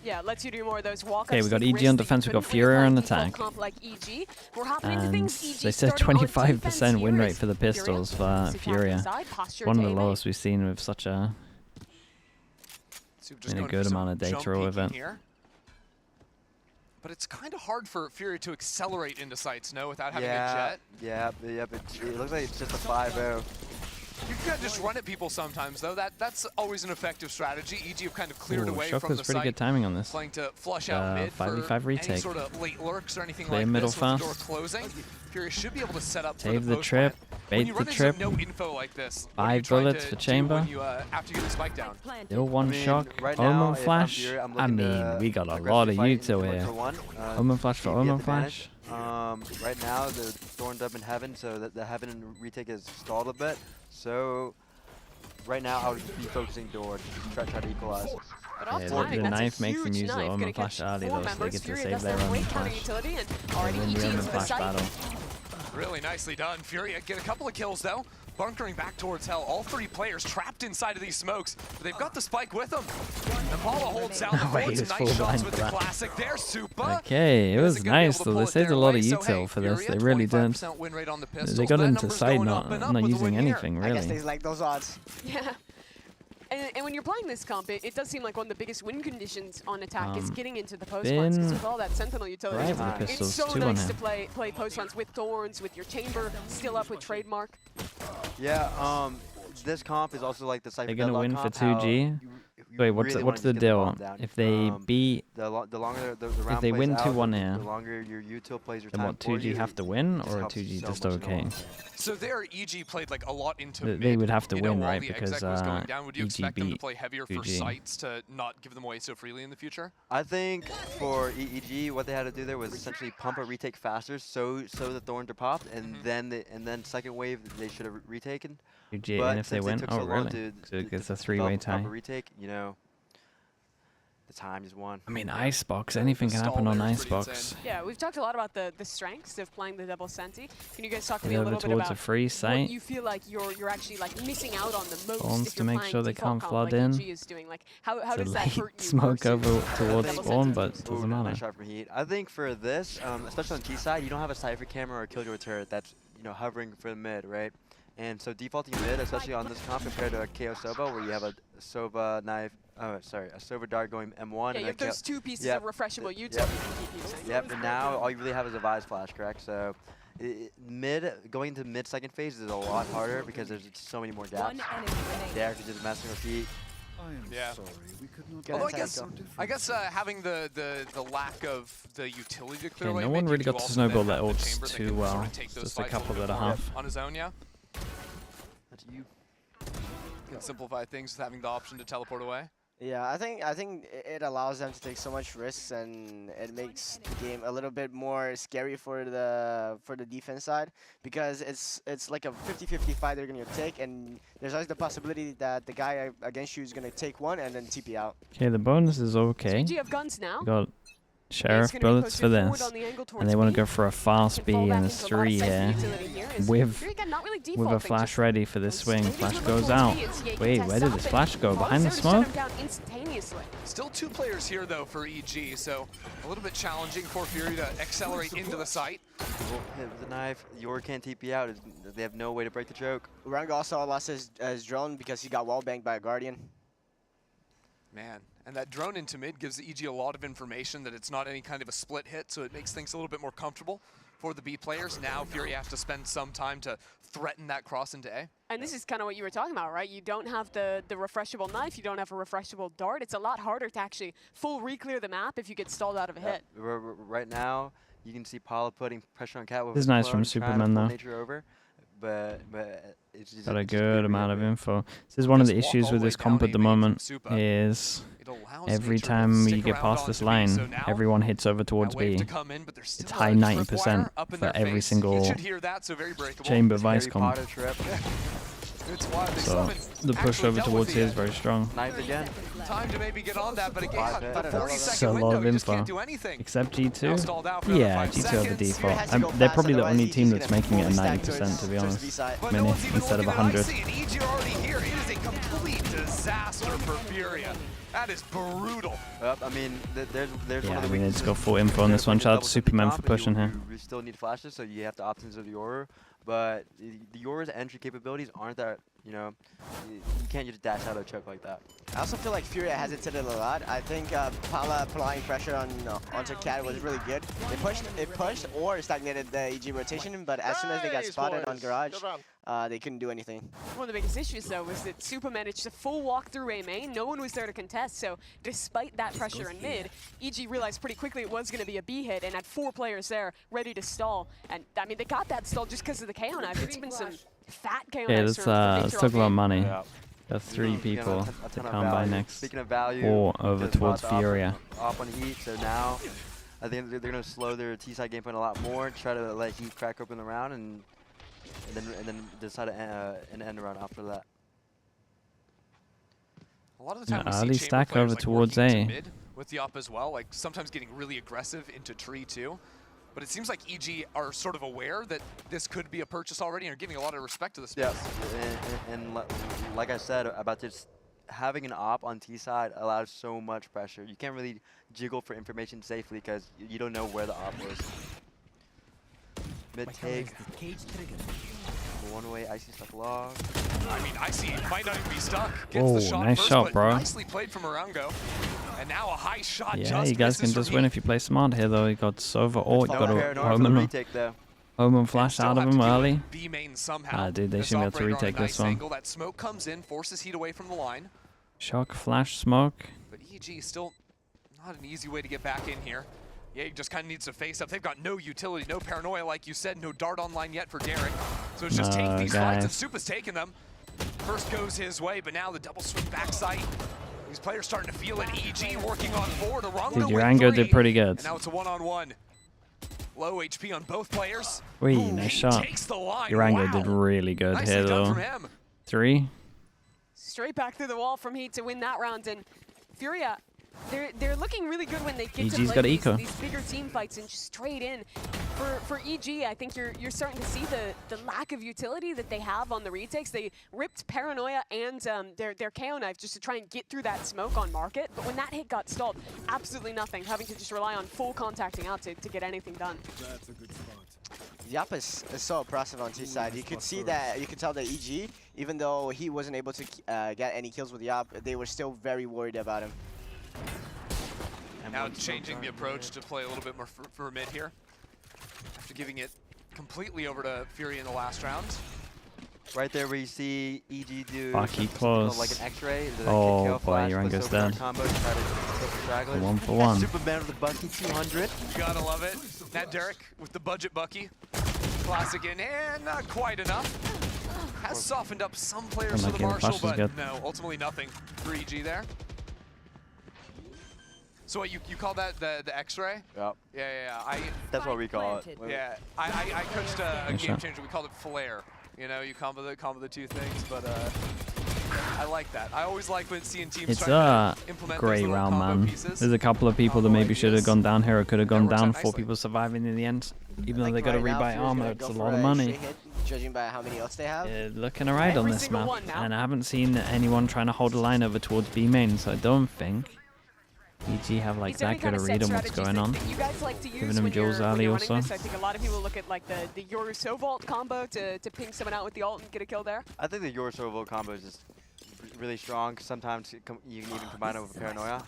Yeah, lets you do more of those walk-ups. Okay, we got EG on defense, we got Fury on attack. Like EG. And they said 25% win rate for the pistols for Furia. One of the lowest we've seen with such a good amount of data with it. But it's kind of hard for Fury to accelerate into sights, no, without having a jet. Yeah, but it looks like it's just a 5-0. You can kind of just run at people sometimes, though. That's always an effective strategy. EG have kind of cleared away from the site. Pretty good timing on this. Playing to flush out mid 5v5 retake. any sort of late lurks or anything Play like middle this fast. with the door closing. Fury should be able to set up Save for the trip. Bait the trip. No info like this, 5 bullets for chamber. After you get the spike down. Still one shock. Omen flash. I mean, we got a lot of util here. Omen flash for Omen flash. Right now, the Thorn's up in heaven, so the heaven retake is stalled a bit. So right now, I would be focusing door to try to equalize. Yeah, the knife makes them use the Omen flash early though, so they get to save their Omen flash. And then the Omen flash battle. Really nicely done. Fury get a couple of kills though. Bunkering back towards Hell. All 3 players trapped inside of these smokes. But they've got the spike with them. Napala holds down the board. Some nice shots with the classic there, Supa. Okay, it was nice though. They saved a lot of util for this. They really did. They got into sight not using anything really. I guess they like those odds. Yeah. And when you're playing this comp, it does seem like one of the biggest win conditions on attack is getting into the post runs, because with all that Sentinel utility, it's so nice to play post runs with Thorns, with your chamber still up with trademark. Yeah, this comp is also like the Cypher. They're gonna win for 2G. Wait, what's the deal? If they beat, if they win 2-1 here, the longer your util plays your then time what, 2G have to win, or 2G just okay? So there, EG played like a lot into mid. They would have to win, while right? the Because exec was going down. Would you EG expect them to beat play heavier for 2G. sites to not give them away so freely in the future? I think for EG, what they had to do there was essentially pump a retake faster, so the Thorns are popped, and then second wave they should have retaken. 2G, and if they win, oh really? So it gets a 3-way tie. Retake, you know, the time is won. I mean, Icebox, anything can happen on Icebox. Yeah, we've talked a lot about the strengths of playing the double Senti. Can you guys talk to me Get a over little bit towards about a free what site. you feel like you're actually like missing out on the most Spawns if to you're make playing sure they default can't comp flood like in. EG is doing? Like how It's does a that late hurt you smoke versus over towards double spawn, Senti? but doesn't Nice matter. shot from Heat. I think for this, especially on T side, you don't have a Cypher camera or a Killjoy turret that's hovering for the mid, right? And so defaulting mid, especially on this comp compared to a KO Soba, where you have a Soba knife, a Soba dart going M1. Yeah, and you have those 2 pieces of refreshable util you can keep using. Yep, and now all you really have is a Vise Flash, correct? So going into mid second phase is a lot harder because there's so many more gaps. Derek is just messing with Heat. Yeah. Although I guess having the lack of the utility to clear away. No one really got to snowball their ults too well. Just a couple that are half. On his own, yeah. That's you. Can simplify things with having the option to teleport away. Yeah, I think it allows them to take so much risks, and it makes the game a little bit more scary for the defense side, because it's like a 50-50 fight they're gonna take, and there's always the possibility that the guy against you is gonna take one and then TP out. Okay, the bonus is okay. So have guns now. Got Sheriff bullets for this, and they want to go for a fast B and a 3 here, with a flash ready for this swing. Flash goes out. Wait, where did this flash go? Behind the smoke? Still 2 players here though for EG, so a little bit challenging for Fury to accelerate into the site. Hit with the knife. Yor can't TP out. They have no way to break the choke. Rango also lost his drone because he got wall banged by a Guardian. Man, and that drone into mid gives EG a lot of information that it's not any kind of a split hit, so it makes things a little bit more comfortable for the B players. Now Fury have to spend some time to threaten that cross into A. And this is kind of what you were talking about, right? You don't have the refreshable knife, you don't have a refreshable dart. It's a lot harder to actually full re-clear the map if you get stalled out of a hit. Right now, you can see Paula putting pressure on Cat with This is nice from Superman though. Over, but it's just Got a good amount of info. This is one of the issues with this comp at the moment, is every time you get past this line, everyone hits over towards B. It's high 90% for every single chamber vice comp. It's wild. They So summon the push actually over dealt towards with here the is very strong. Knife again. time to maybe get on that, but again, Five the 40 So second a lot window, of you just can't info. do anything. Except Now G2? stalled out for Yeah, another 5 G2 are the seconds. default. has to go They're fast, probably the only otherwise team EG's that's gonna making it a fully stack 90%, to be towards honest. B-side. But no Mini one's even instead of looking at 100. Icy, and EG are already here. It is a complete disaster for Furia. That is brutal. I mean, there's Yeah, one of I the mean, weaknesses. it's got full info on this one. Shout out to Superman for pushing here. You still need flashes, so you have the options of the Yoru. But the Yoru's entry capabilities aren't that, you know, you can't just dash out of a choke like that. I also feel like Furia hesitated a lot. I think Pala applying pressure onto Cat was really good. It pushed or stagnated the EG rotation, but as soon as they got spotted on Garage, they couldn't do anything. One of the biggest issues, though, was that Super managed to full walk through A main. No one was there to contest, so despite that pressure in mid, EG realized pretty quickly it was going to be a B hit and had 4 players there ready to stall. And, I mean, they got that stall just because of the KO knife. It's been some fat KO Okay, knives let's talk about money. Yeah. Got 3 people to come by next. Speaking of value, Or over just towards Watts Furia. Off on Heat, so now I think they're going to slow their T-side game plan a lot more, try to let Heat crack open the round, and then decide an end round after that. A lot of the time we early see stack chamber players, over like, towards working A. to mid with the up as well, like sometimes getting really aggressive into tree too. But it seems like EG are sort of aware that this could be a purchase already and are giving a lot of respect to the space. Yeah, and like I said about just having an op on T side allows so much pressure. You can't really jiggle for information safely because you don't know where the op is. Mid take. One way Icy stuck log. I mean, Icy might not even be stuck. Gets the Oh, shot nice first, shot, but bro. nicely played from Morongo. And now a high shot Yeah, just you guys can misses just from win Heat. if you play smart here, though. You got Sova. Oh, you Don't got a paranoid for the Omen. retake though. Omen flash Still out of have him to do it early. B main somehow. Dude, they This shouldn't be able to operator on a retake this nice one. angle. That smoke comes in, forces Heat away from the line. Shock, flash, smoke. But EG still not an easy way to get back in here. Yeah, he just kind of needs to face up. They've got no utility, no paranoia, like you said, no dart online yet for Derek. So it's just take these fights, and Supa's taking them. First goes his way, but now the double swing backside. These players starting to feel it. EG working on forward. Dude, Durango did pretty good. And now it's a one-on-one. Low HP on both players. Wee, nice shot. Takes the line. Durango Wow. did really good Nicely here, done though. from him. 3. Straight back through the wall from Heat to win that round. And Furia, they're looking really good when they get EG's to got play eco. these bigger team fights and just straight in. For EG, I think you're starting to see the lack of utility that they have on the retakes. They ripped Paranoia and their KO knife just to try and get through that smoke on market. But when that hit got stalled, absolutely nothing. Having to just rely on full contacting out to get anything done. That's a good spot. Yap is so impressive on T side. You could see that, you could tell that EG, even though he wasn't able to get any kills with Yap, they were still very worried about him. Now changing the approach to play a little bit more for mid here. After giving it completely over to Fury in the last round. Right there where you see EG do Bucky something close. like an X-ray. Oh, boy, Durango's dead. Combo, try to kill the stragglers. 1 for 1. Superman with the Bucky 200. Gotta love it. That Derek with the budget Bucky. Classic in, and not quite enough. Has softened up some players for the Unlucky, the Marshall, flash is but good. no, ultimately nothing for EG there. So what, you call that the X-ray? Yep. Yeah. That's what we call it. Yeah, I coached a Nice game shot. changer. We called it flare. You know, you combo the two things, but I like that. I always like when seeing teams It's trying a to implement great those little round, combo man. pieces. There's a couple of people that Combo maybe should have ideas. gone down here or could have gone works out down. 4 nicely. people surviving in the end. Even though Like they got a right now, rebuy Fury's armor, gonna it's go a for lot of a money. straight hit, judging by how many ults they have. Looking alright on Every this single map. one now. And I haven't seen anyone trying to hold a line over towards B main, so I don't think EG have like These are the that good kind a of read set on what's strategies going on. that you guys like to use Giving him when Jules you're Ali running also. this. I think a lot of people look at like the Yoru Sovalt combo to ping someone out with the ult and get a kill there. I think the Yoru Servo combo is just really strong. Sometimes you can even combine it with Paranoia.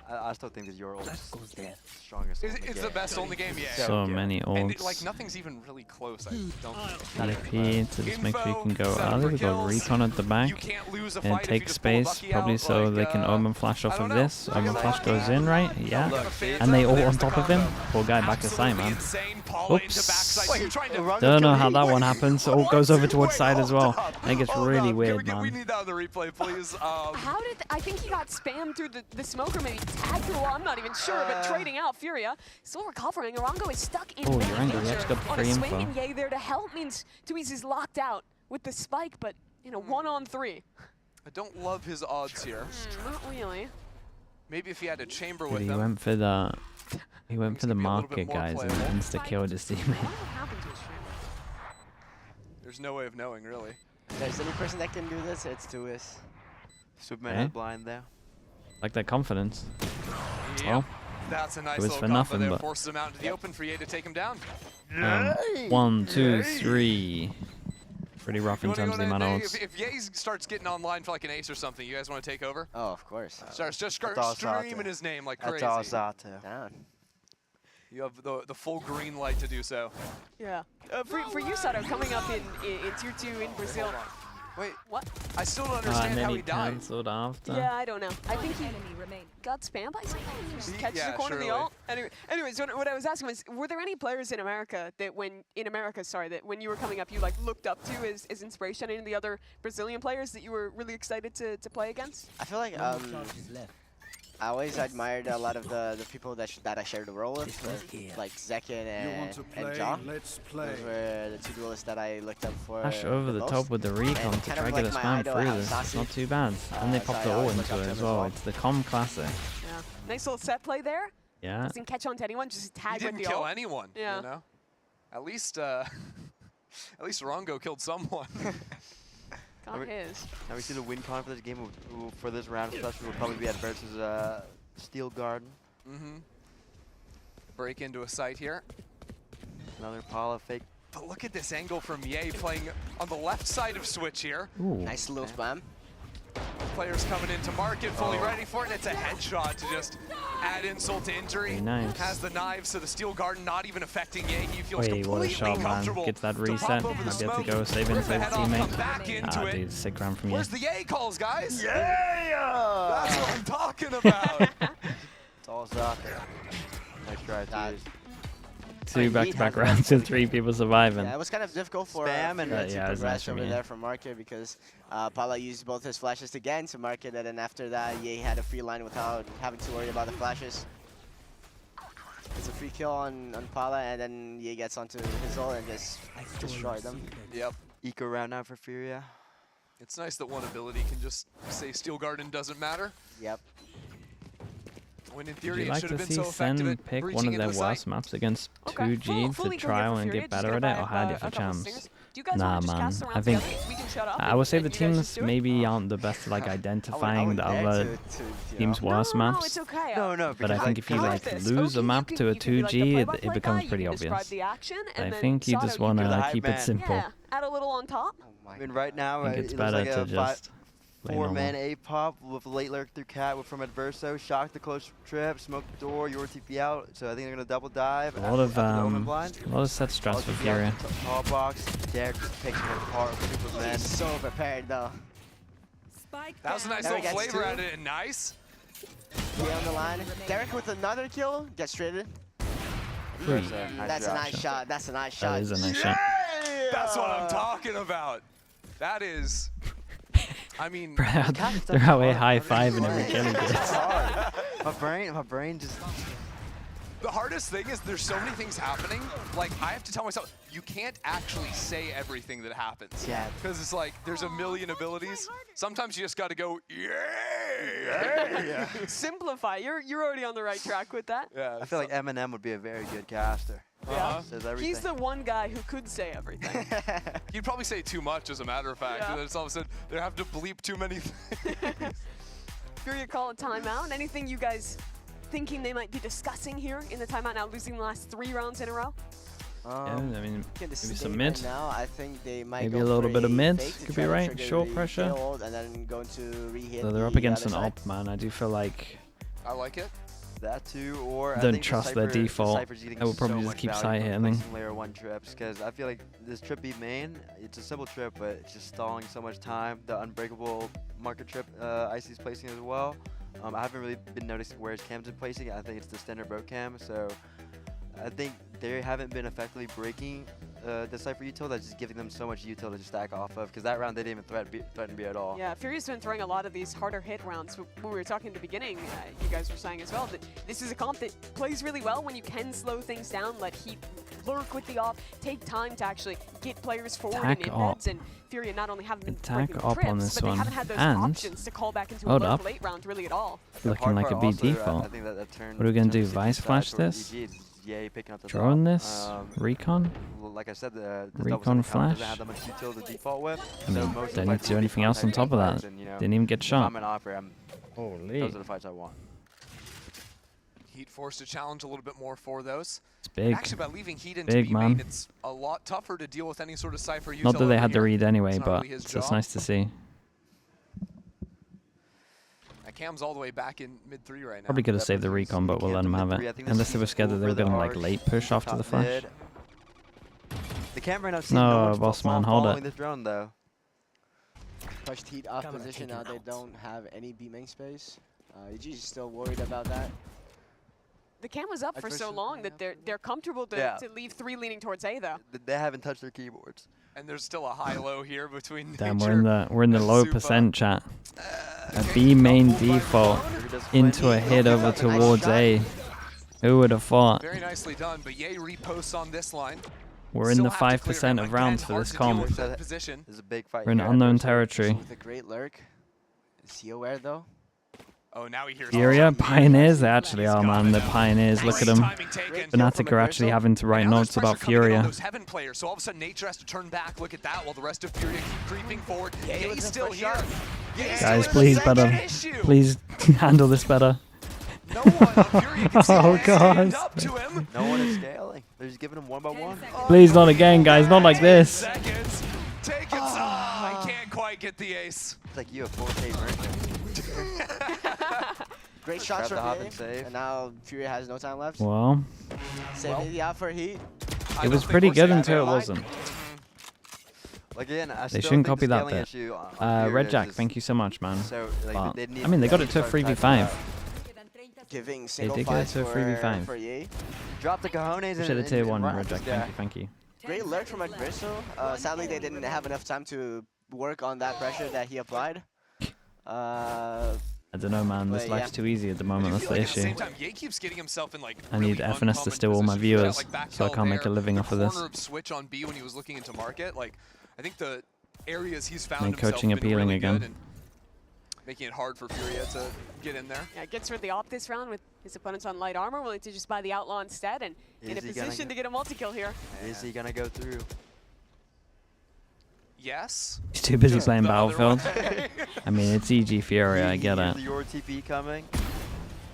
I still think that Yoru ult is the strongest. It's the best ult in the game, yeah. So many And it, ults. like nothing's even really close. I don't think. DP to just make sure you can go Info, early. We got kills. recon at the back. You can't lose a And fight if you take just pull a space, Bucky probably out, so like, they can Omen flash I off don't of know. this. Omen flash goes in, right? Yeah. Look, And they all there's on the top of him. combo. Poor guy back to side, Absolutely man. insane. Paula into Oops. backside. She's trying to Don't know how that one happens. All goes over towards side as well. Hold I think it's up. really Can weird, we man. need that on the replay, please. How did I think he got spammed through the smoke or maybe tagged through? Well, I'm not even sure, but trading out Furia, still recovering. Orongo is stuck in Durango, he danger actually got on a free swing, info. and Yay there to help means Tuiz is locked out with the spike, but in a 1-on-3. I don't love his odds here. Not really. Maybe if he had a chamber Dude, with he him. went for the Gonna be a little bit market more guys and playable. insta-killed his teammate. What happened to his stream? There's no way of knowing, really. If there's any person that can do this, it's Tuis. Superman Eh? is blind there. Like that confidence. Yep. Well, That's a nice it was little for combo nothing, there. but- Forces him out into the open for Ye to take him down. 1, 2, 3. Pretty rough in You wanna terms of the go amount to- of ults. if Ye starts getting online for like an ace or something, you guys want to take over? Oh, of course. Starts just That's all streaming Zato. his name like That's crazy. all Zato. Down. You have the full green light to do so. Yeah. For you, Sato, coming up in Tier 2 in Brazil. Hold on. Wait, What? I still don't And understand then how he he died. cancelled after. Yeah, I don't know. I think he got spammed by something. He just catches Yeah, the corner surely. of the ult. Anyways, what I was asking was, were there any players in America that when you were coming up, you like looked up to as inspiration? Any of the other Brazilian players that you were really excited to play against? I feel like I always admired a lot of the people that I shared the role with, like Zekin and Ja. Let's play. Those were the two duelists that I looked up for. Flash over the most. top with the recon And to kind try of to get like a my spam idol, through how this. Sassy. Not too bad. And they So popped I the ult always look into up it to as him as well. well. It's the com classic. Yeah. Nice little set play there. Yeah. Doesn't catch on to anyone, just He tag with didn't the kill ult. anyone. Yeah. You know? At least Rongo killed someone. Got his. Now we see the win con for this game for this round, especially will probably be at versus Steel Garden. Mm-hmm. Break into a site here. Another Paula fake. But look at this angle from Ye playing on the left side of Switch here. Ooh. Nice little spam. Players coming into market, fully ready for it, and it's a headshot to just add insult to injury. Very nice. Has the knives, so the Steel Garden not even affecting Ye. He feels Wait, what a completely shot, man. comfortable. Gets that to reset. pop over the Might be able to smoke, go save flip his the head off, come teammate. back into Ah, it. dude, sick round from you. Where's the Ye calls, guys? Yeah! That's what I'm talking about. It's all Zato. Nice try, That- too. 2 back-to-back rounds with 3 people surviving. Yeah, it was kind of difficult for Spam and- to Yeah, it was progress nice from over you. there from Market because Pala used both his flashes to get into Market, and then after that, Ye had a free line without having to worry about the flashes. It's a free kill on Pala, and then Ye gets onto his ult and just destroyed them. Yep. Eco round now for Furia. It's nice that one ability can just say Steel Garden doesn't matter. Yep. When in Would theory you it like should to have been see so effective Sen at pick one breaching of into their the site. worst maps against Okay, 2G fully to clear try for and Fury. get Just better gonna at it, buy or had a it for couple chance? stingers. Do you guys Nah, want to just man. cast the I round think together? We can shut up. I would say and the you guys teams just do it? maybe aren't the best at like I identifying wouldn't the dare other to, you teams' know. worst No, maps. it's okay. No, But I because, think if you I like this. lose a Okay, map you to a can be like the 2G, it play-by-play becomes guy, pretty you can describe obvious. the action, I and then think you Sato, just can want do the to hype keep it man. simple. Yeah, add a little on top. Oh my I mean, right now, I think it it's looks better like to a just play normal. 4-man A-pop with late lurk through cat from Adverso, shock the close trip, smoke the door, your TP out. So I think they're gonna double dive. A lot of Omen blind. set strats for TP Fury. out, tall box, Derek just takes him apart with Superman. He's so prepared though. That was a nice Derek little gets flavor two. at it and nice. Ye on the line. Derek with another kill gets traded. Wait, That's a nice shot. That's a nice that shot. is a nice shot. That's what I'm talking about. That is, I mean, They're out here high-fiving every kill he gets. My brain just. the hardest thing is there's so many things happening. Like, I have to tell myself, you can't actually say everything that happens. Yeah. Because it's like, there's a million abilities. Sometimes you just got to go, yeah. Simplify. You're already on the right track with that. Yeah. I feel like Eminem would be a very good caster. Yeah. Says everything. He's the one guy who could say everything. You'd probably say too much, as a matter of fact. Yeah. And then it's all of a sudden, they have to bleep too many things. Fury call a timeout. Anything you guys thinking they might be discussing here in the timeout now, losing the last 3 rounds in a row? Yeah, I mean, In the maybe state some right mid. now, I think they might Maybe go a little for bit of mid. fake to Could try be to right. trigger Short the pressure. ult and then going to re-hit So they're the up against an other side. op, man. I do feel like I like it. That too, or I Don't think the trust their Cypher- the default. Cypher's getting I would probably so just much keep value side from hitting. placing layer 1 trips, because I feel like this trip B main, it's a simple trip, but it's just stalling so much time. The unbreakable market trip, Icy's placing as well. I haven't really been noticing where his cam's been placing. I think it's the standard boat cam, so I think they haven't been effectively breaking the Cypher util. That's just giving them so much util to just stack off of, because that round they didn't even threaten B at all. Yeah, Fury's been throwing a lot of these harder hit rounds. When we were talking at the beginning, you guys were saying as well that this is a comp that plays really well when you can slow things down, let heat lurk with the op, take time to actually get players forward Attack in op. embeds, and Furia not only haven't been Attack breaking op trips, on this but they one. haven't had those And options to call back into a hold lurk up. late round really at all. Looking like a B default. I think that turn. What are we gonna do, turn Vice 65 flash for this? EG is Yay picking up the Drone top. this? Recon? Well, like I said, the Recon double flash? doesn't have that much util to default with. I mean, most of the don't need fights to do will be anything else on contact top of fights that. and, you know, Didn't even get if shot. I'm an offer, Holy. those are the fights I want. Heat forced to challenge a little bit more for those. It's big. Actually, by leaving Heat into Big, B man. main, it's a lot tougher to deal with any sort of Cypher util. Not that they over had the here. read anyway, It's not but really his it's just job. nice to see. Cam's all the way back in mid-3 right now. Probably could have saved the recon, but we'll let them have it. Unless they were scared that they were going to like late push after the flash. The camera now sees No, one's boss man, hold following it. this drone though. Pushed Heat off position now. They don't have any B main space. EG is still worried about that. The cam was up for so long that they're comfortable to leave 3 leaning towards A though. They haven't touched their keyboards. And there's still a high-low here between Damn, Nature we're in the and low Supa. percent chat. A Okay, B main double by default Malone. into a hit over towards A. Who would have thought? Very nicely done, but Ye reposts on this line. We're in Still the have to clear 5% him. of Again, rounds for hard this to deal comp. with that position. This is a big fight. We're in here. unknown Adversary. territory. With a great lurk. Is he aware though? Oh, now he hears Furia, all that. Pioneers, they actually are, man. They're He's got it. Pioneers. Look at Great them. timing taken. Fnatic are actually having to write And now there's notes about pressure coming in on Furia. those Heaven players, so all of a sudden Nature has to turn back. Look at that, while the rest of Furia keep creeping forward. Ye's still here. Ye's still Guys, in please the second better. issue. Please handle this better. No one on Furia can Oh, stand God. up to him. No one is scaling. They're just giving them one by one. Please not again, guys. Not like 10 this. seconds. Take it. I can't quite get the ace. It's like you have 4K merchant. Great shots Grab the from hop A. and save. And now Furia has no time left. Well, Saving the out for Heat. it was pretty good until it wasn't. Like, again, I They still shouldn't think copy the that scaling bit. issue on Furia Red is Jack, just thank you so much, man. So, like, But, they need I mean, they got it to a start typing 3v5. out. Giving single did get it fights to a 3v5. for Ye. Drop the cojones Appreciate the and tier 1, run Red at Jack. this guy. Thank you. Great lurk from Agrisso. Sadly, they didn't have enough time to work on that pressure that he applied. I don't know, man. This But, life's yeah. too easy at the moment. I That's feel the like at the issue. same time, Ye keeps getting himself in like I need really FNS to uncommon steal all my positions. viewers, Like back so I hill can't make a there, living the off of this. corner of switch on B when he was looking into market. Like, I think the areas he's found Make himself coaching have been appealing really again. good and making it hard for Furia to get in there. Yeah, gets rid of the op this round with his opponents on light armor, willing to just buy the outlaw instead, and in a Is he gonna position go- to get a multi-kill here. Is he gonna go through? Yes. He's too busy Just playing the other Battlefield. way. I mean, it's EG Furia. I get Here's it. the your TP coming.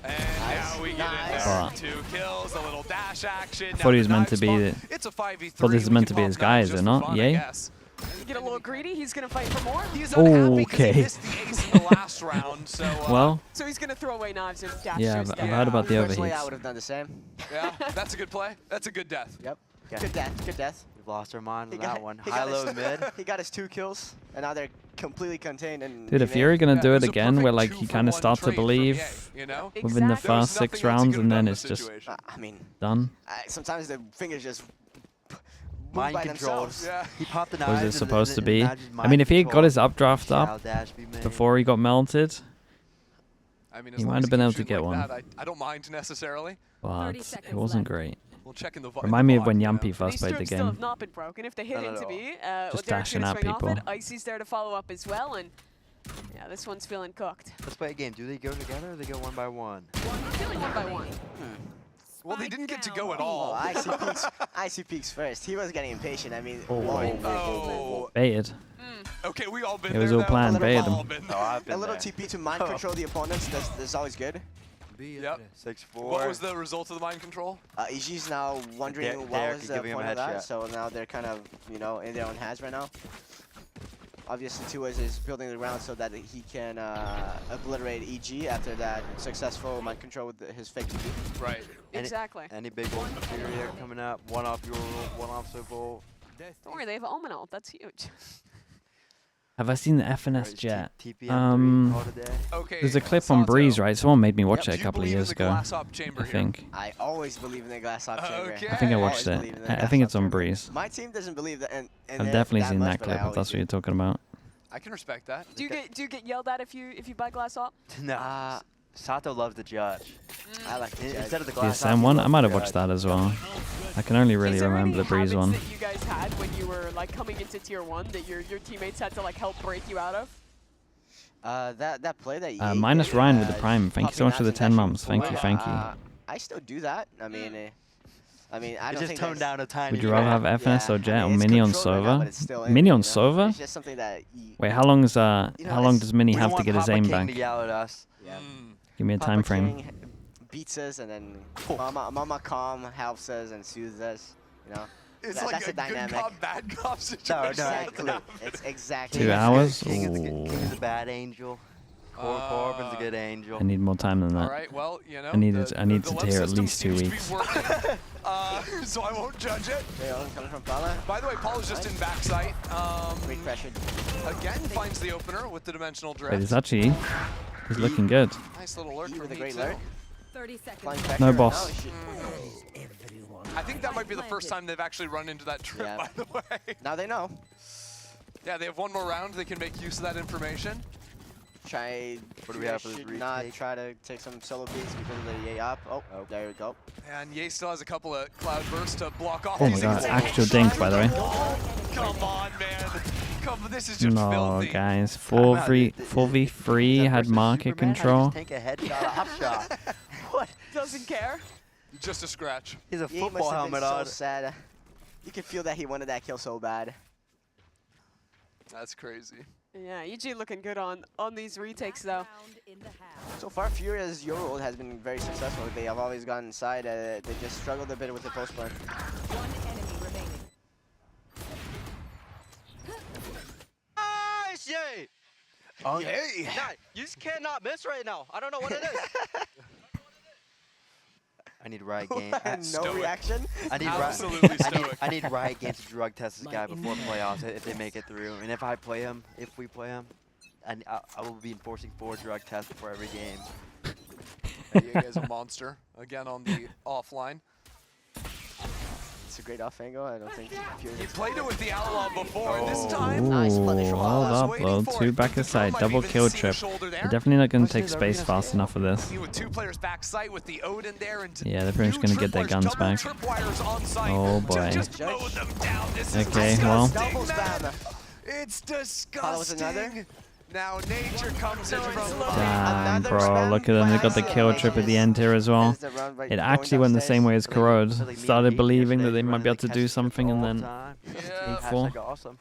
And now we get in Nice. there. But 2 kills, a little dash action. thought he was meant to be the- It's a 5v3. thought this was We meant can to be his pop guy, that is it just not? for fun, Yay? I guess. You get a little greedy, he's going to fight for more. He's unhappy 'cause he Okay. missed the ace in the last round, so Well, So he's going to throw away knives and dash yeah, through I've instead. heard about the Personally, I overheats. would have done the same. yeah, that's a good play. That's a good death. Yep. Okay. Good death. Good death. We've lost our mind He on that got- one. he High, got low, his- mid. He got his 2 kills, and now they're completely contained. And Dude, if Fury gonna Yeah, do it was a again, where perfect like 2 you for kind of 1 start to trade from believe Ye, you know? within the Exactly. There was first 6 nothing else he rounds, could've and done then in it's the just situation. I mean, done. sometimes the fingers just move Mind by controlled. themselves. Yeah. He popped the What knives. was it and supposed to then be? now just I mean, if he had mind got his controlled. updraft Shall up dash be made. before he got melted, I mean, He as long might as have been keeps able to shooting get like one. that, I don't mind necessarily. but it seconds wasn't left. great. We'll check in the Remind me of when you know. Yampi first These played the strokes still have game. not been broken. If they hit Not at into all. B, Just Derek's dashing gonna at swing off it. people. Icy's there to follow up as well, and yeah, this one's feeling cooked. Let's play a game. Do they go together or they go one by one? Feeling one by one. Well, they didn't get to go at Oh, all. Icy peaks first. He was getting impatient. I mean, Oh. Baited. Okay, we all been It was there all now. planned, We've baited all him. been Oh, there. I've a been little there. TP to mind control the opponents. That's always good. Yep. 6-4. What was the result of the mind control? EG's now wondering Derek what was is the giving him a point of that. headshot. So now they're kind of, in their own hands right now. Obviously, Tuas is building the ground so that he can obliterate EG after that successful mind control with his fake TP. Right. Exactly. Any big old Furia coming up? One off your one off Sobol. Don't worry, they have Omen ult. That's huge. Have I seen the FNS jet? TP Um, Okay. There's a clip on Sato. Breeze, right? Someone made me watch Do it a you couple of believe in years the ago. glass op chamber I here? think. I always believe in the glass op chamber. Okay. I think I always watched believe it. in the I glass think op it's on chamber. Breeze. My team doesn't believe that. I've definitely seen that clip if that's what you're talking about. I can respect that. Do you get yelled at if you buy glass op? No. Sato loves the judge. I like the judge. Instead of the The glass Ascent one, I might have watched that as well. I can only really remember the Breeze one. That you guys had when you were like coming into tier 1 that your teammates had to like help break you out of? That play that you minus Ryan with the Prime. Thank you so much for the 10 months. Thank you, thank you. I still do that. I mean, I don't just think toned down a tiny Would you bit. rather have FNS or Jet or it's Mini on controlled right now, Sova? but it's still in, Mini you on know? Sova? It's just something that Wait, how long is how long does Mini We have don't to want get his Papa aim King back? to yell at us. Yeah. Give me a Papa time frame. King beats us, and then Mama Calm helps us and soothes us. You know. It's That's like a a dynamic. good cop, bad cop situation. Exactly. It's exactly. 2 hours? King is Ooh. a bad angel. Corbin's a good angel. I need more time than All that. right, well, you know, I need the to love hear at system least 2 seems to be weeks. working, so I won't judge it. Coming from Paula. By the way, Paul is just in backside. Great pressure. Again, finds the opener with the dimensional drift. Wait, it's actually he's looking good. Nice little lurk with from a great too. lurk. 30 seconds. Flying No pressure. boss. Now she- I think that might be the first time they've actually run into that trip, Yeah. by the way. Now they know. Yeah, they have one more round. They can make use of that information. Try. What do we have for this should not retake? try to take some solo beats because of the yay up. Oh, there we go. And Ye still has a couple of cloud bursts to block off. Oh my these god, things. actual dink by the way. Come on, man. Come on, this is just No, filthy. guys. 4v3 had market control. Take a headshot, a hop shot. What? Doesn't care. Just a scratch. He's a He football must have been helmet so on. sad. You can feel that he wanted that kill so bad. That's crazy. Yeah, EG looking good on these retakes though. So far, Furia's Yo roll has been very successful. They have always gone inside. They just struggled a bit with the post play. One enemy remaining. Nice, yay! Yay! Nah, you just cannot miss right now. I don't know what it is. I need Riot Games. No Stoic. reaction. I need Absolutely stoic. I need Riot Games to drug test this guy before playoffs if they make it through. And if we play him, and I will be enforcing 4 drug tests before every game. Ye is a monster. Again on the offline. It's a great off angle. I don't think Furia. He played it with the outlaw before, and this time. Nice Ooh, punish roll. hold was up, waiting though. for 2 it. back aside, Might double even kill see the trip. shoulder there. They're definitely not going to Question take is, are we space gonna fast stay? enough for this. With 2 players back sight with the Odin there, and Yeah, they're pretty much two going to get their tripwires, guns double back. tripwires on site Oh to boy. just mow them down. This is Okay, well. disgusting, Double man. spam. It's Follow with another. disgusting. Now nature comes in from Damn, Another bro, spam. look at them. They got the kill trip at the end here as well. Ends the run by It going actually went the downstairs. same way as Corrode. So, like, me and Started Pete believing that yesterday, they we might run be able the to do catch something all and the then time. Yeah. Full. Hashtag awesome.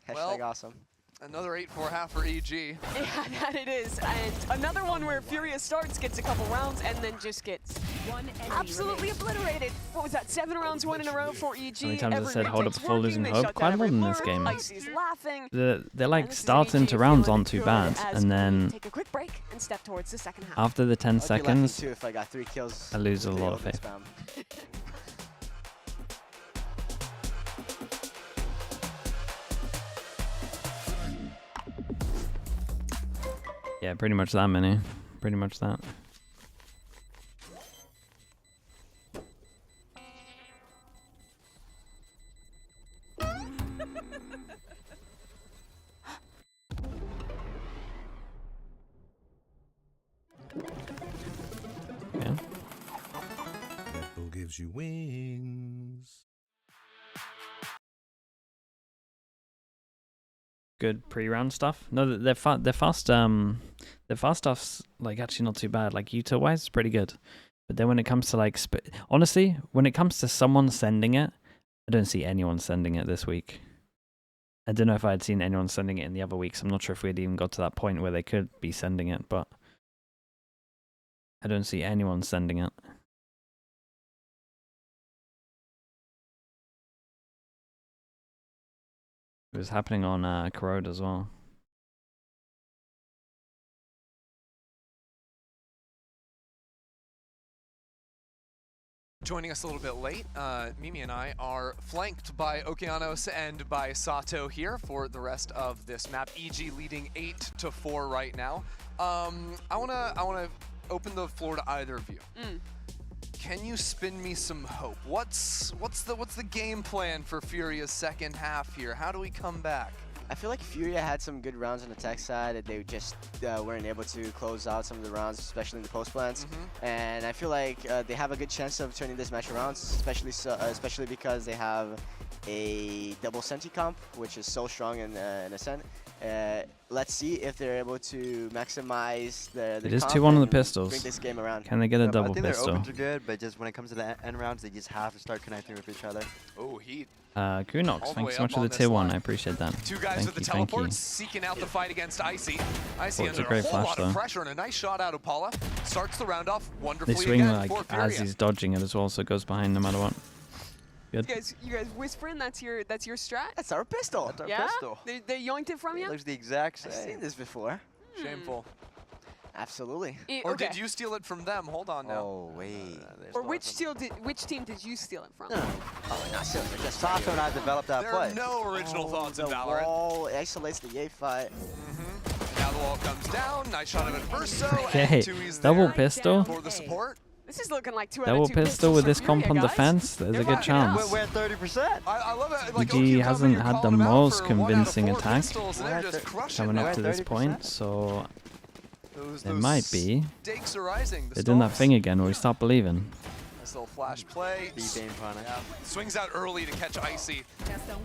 Hashtag Well, awesome. another 8-4 half for EG. Yeah, that it is. And another one where Furia starts, gets a couple rounds, and then just gets One enemy absolutely remaining. obliterated. What was that? 7 rounds, 1 in a row for EG. How many times I Every said hold up retake's before working, losing they hope? shut Quite a down lot every in this lurk, game. Icy's laughing. they're like And this is starting EG to rounds feeling on too good bad, as and we then take a quick break and step towards the second half. after the 10 I'd be lucky seconds, too if I got 3 kills. I lose a with the lot of open faith. spam. yeah, pretty much that many. Pretty much that. Yeah. Red Bull gives you wings. Good pre-round stuff. No, their fast stuff's like actually not too bad. Like Utah wise, it's pretty good. But then when it comes to like, honestly, when it comes to someone sending it, I don't see anyone sending it this week. I don't know if I had seen anyone sending it in the other weeks. I'm not sure if we had even got to that point where they could be sending it, but I don't see anyone sending it. It was happening on Corrode as well. Joining us a little bit late, Mimi and I are flanked by Okeanos and by Sato here for the rest of this map. EG leading 8-4 right now. I wanna open the floor to either of you. Can you spin me some hope? What's the game plan for Furia's second half here? How do we come back? I feel like Furia had some good rounds on the tech side that they just weren't able to close out some of the rounds, especially in the post plants. And I feel like they have a good chance of turning this match around, especially because they have a double Senti comp, which is so strong in Ascent. Let's see if they're able to maximize the It is comp 2-1 on the and pistols. bring this game around. Can they get a double I think pistol? their opens are good, but just when it comes to the end rounds, they just have to start connecting with each other. Oh, Heat. Kunox, All the thanks way so much up for on the this tier 1. line. I appreciate that. Two guys Thank with the you, thank you. teleports seeking out the fight against Icy. Icy Oh, it's a under great a whole flash, lot though. of pressure and a nice shot out of Paula. Starts the round off They wonderfully swing again like for as Furia. he's dodging it as well, so it goes behind no matter what. Good. You guys whispering? That's your strat? That's our pistol. That's our Yeah? pistol. They yoinked it from It you? looks the exact I've same. seen this before. Shameful. Absolutely. Or Okay. did you steal it from them? Hold on now. Oh, wait. Or which team did you steal it from? Oh, not silver. Just Sato and I developed that There play. are no original thoughts in the Valorant. wall isolates the Yay fight. Now the wall comes down. Nice shot of Inverso. Okay, And Tui's double there pistol. for the support. This is looking like 2 out Double of 2 pistol pistols with for this Furia, comp on guys. defense. There's a They're good rocking it out. chance. We're at 30%. I love it. Like, EG OQ hasn't you're had calling the them out most for 1 out of convincing 4 attack pistols, and they're just crushing coming it. up to this 30%. point, so Those it might be. Stakes are rising. The They're doing that Storms. thing again where we stop believing. Nice little flash play. B-Bane Prana. Yeah. Swings out early to catch Icy.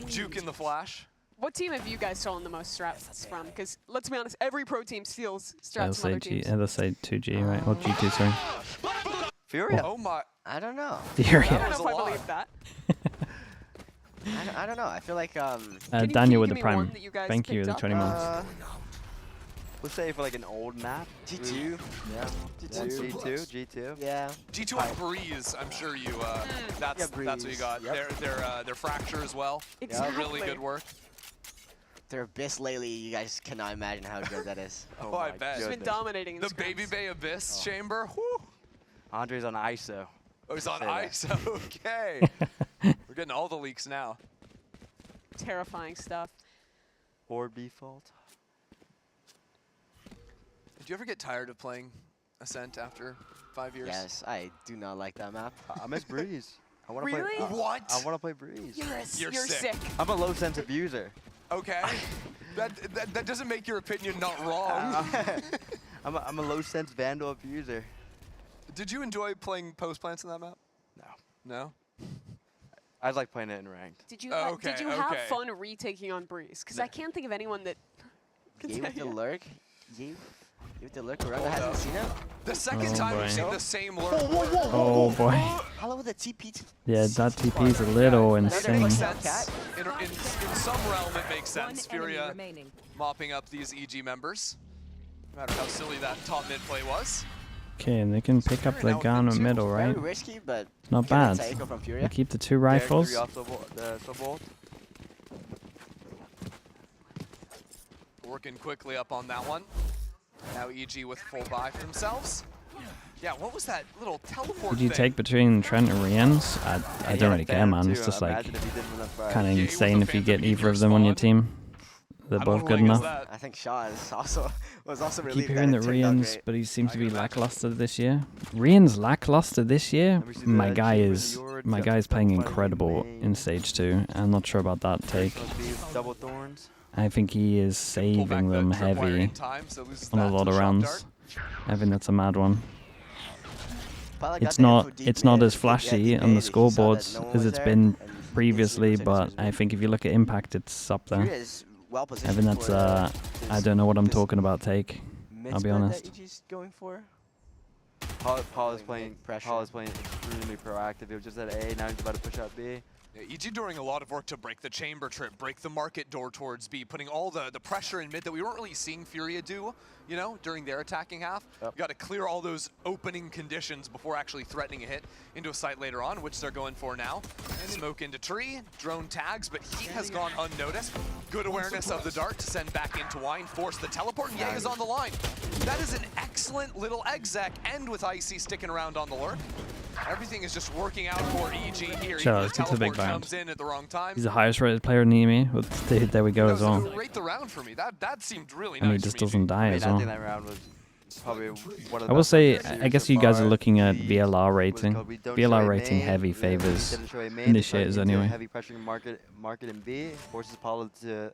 Juke in the flash. What team have you guys stolen the most strats from? Because let's be honest, every pro team steals They'll strats from other say teams. they'll say 2G, right? Or G2, sorry. Furia. Oh my. I don't know. I Furia. don't know was if a I lot. believe that. I don't know. I feel like Can you Daniel with give the me prime. one that you guys Thank you, picked the up? 20 months. Let's say for like an old map. G2. Yeah. G2. G2. Yeah. G2 on Breeze, I'm sure you, that's Yeah, that's what you Breeze, got. yep. Their Fracture as well. Exactly. Really good work. Their Abyss lately, you guys cannot imagine how good that is. Oh, I my bet. It's been goodness. dominating in The scrims. Baby Bay Abyss chamber. Whew. Andre's on ISO. Oh, he's on Say that. ice. Okay. We're getting all the leaks now. Terrifying stuff. Or default. Did you ever get tired of playing Ascent after 5 years? Yes, I do not like that map. I miss Breeze. I want to Really? play. What? I want to play Breeze. You're You're sick. sick. I'm a low sense abuser. Okay. that doesn't make your opinion not wrong. I'm a low sense Vandal abuser. Did you enjoy playing post plants in that map? No. No? I like playing it in ranked. Did you Oh, did okay, you have okay. fun retaking on Breeze? Because I can't think of anyone that. can You say with the it. lurk. You with the lurk. Whoever hasn't seen it. The second Oh, time boy. we've seen the same lurk. Oh boy. Hello with the TP. Yeah, that TP is a little That insane. makes Cat. sense. In some realm, it makes One sense. enemy Furia remaining. mopping up these EG members. No matter how silly that top mid play was. Okay, and they can pick up the gun in middle, Very right? risky, but Not good bad. take from They Furia. keep the 2 rifles. Three off the sub-vault. Working quickly up on that one. Now EG with full buy for themselves. Yeah, what was that little teleport Would you thing? take between Trent and Rien's? I don't really care, man. It's just like Imagine if he didn't win that fight. kind of Yeah, he was insane a if you phantom get in either your of them on your spawn. team. They're How both good annoying is enough. that? I think Shaw is was also I relieved keep hearing that it turned out Rien's, great. but he seems to I be can imagine. lackluster this year. Rien's lackluster this year. Let me see My the guy shape of is your my depth guy's playing of fighting incredible lane. in stage 2. I'm not sure about that take. Must be double thorns. I think he is Pull back saving the them tripwire heavy in time, so loses on a that to lot the of shock rounds. dart. I think that's a mad one. Pala got It's the not info deep it's not mid, as yeah, flashy deep on the mid, he saw that scoreboards no one as was it's there, been and he previously, instantly took but his I mid. think if you look at impact, it's up there. Furia is well I positioned. think that's for, I don't know what I'm this talking about take. mid I'll be split honest. That EG's going for. Paul is Like, playing. pressure. Paul is playing extremely proactive. He was just at A. Now he's about to push out B. Yeah, EG doing a lot of work to break the chamber trip, break the market door towards B, putting all the pressure in mid that we weren't really seeing Furia do, you know, during their attacking half. Yep. Got to clear all those opening conditions before actually threatening a hit into a site later on, which they're going for now. Smoke into tree, drone tags, but Heat has gone unnoticed. Good awareness of the dart to send back into Wine, force the teleport, and Ye is on the line. That is an excellent little exec, and with Icy sticking around on the lurk. Everything is just working out for EG here. Sure, Even let's the get to the big teleport round. comes in at the wrong time. He's the highest rated player in EME. There we go as well. Rate the round for me. That seemed really And nice. he just from EG. doesn't die I mean, as I think well. that round was probably one of the I will best say, rounds of the I series guess so you guys are far. looking at We- VLR what's it rating. called? We don't VLR show a rating main, heavy we favors didn't show a main, initiators they started into anyway. Heavy pressuring market in B, forces Apollo to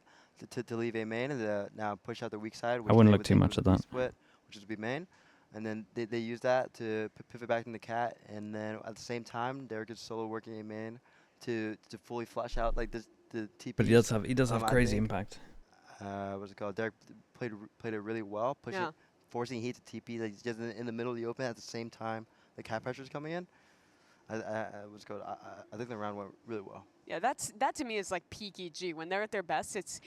to leave A main and to now push out the weak side. I wouldn't look too much at that. Split, which is B main. And then they use that to pivot back into cat, and then at the same time, Derek is solo working A main to fully flush out like the TP. But he does have crazy impact. What's it called? Derek played it really well, forcing Heat to TP. Like he's just in the middle of the open at the same time the cat pressure is coming in. I think the round went really well. Yeah, that to me is like peak EG. When they're at their best, it's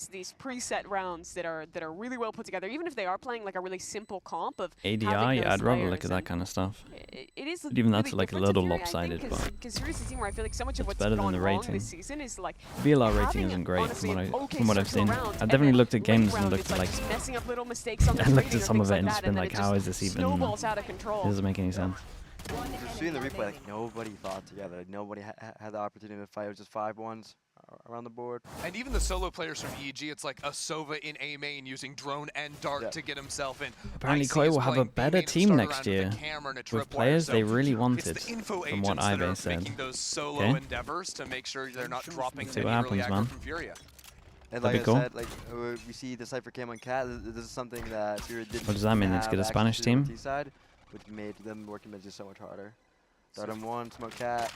these preset rounds that are really well put together. Even if they are playing like a really simple comp of ADI, yeah, I'd rather look at that kind of stuff. It is but even really that's like a different little Fury, lopsided. Because here's a team where I feel like so much of what's better gone than the wrong rating. this season is like VLR rating isn't great from what I've seen. I've definitely looked at games and looked like messing up little mistakes on the I looked at trading or some of things it and like just that, been then like, it how is just this even? snowballs out of control. It doesn't make any sense. Just seeing the replay, like nobody thought together. Like nobody had the opportunity to fight. It was just 5-1s around the board. And even the solo players from EG, it's like a Sova in A main using drone and dart to get himself in. Apparently Koi will have a better team next year with players they really wanted, from what Ibe said. Those solo endeavors to make sure they're not dropping see what happens, man. from Furia. And like I said, like we see the Cypher Cam on Cat. This is something that Furia didn't. What does that mean? Let's get a Spanish team. Side, which made them working just so much harder. Stardom 1, Smoke Cat.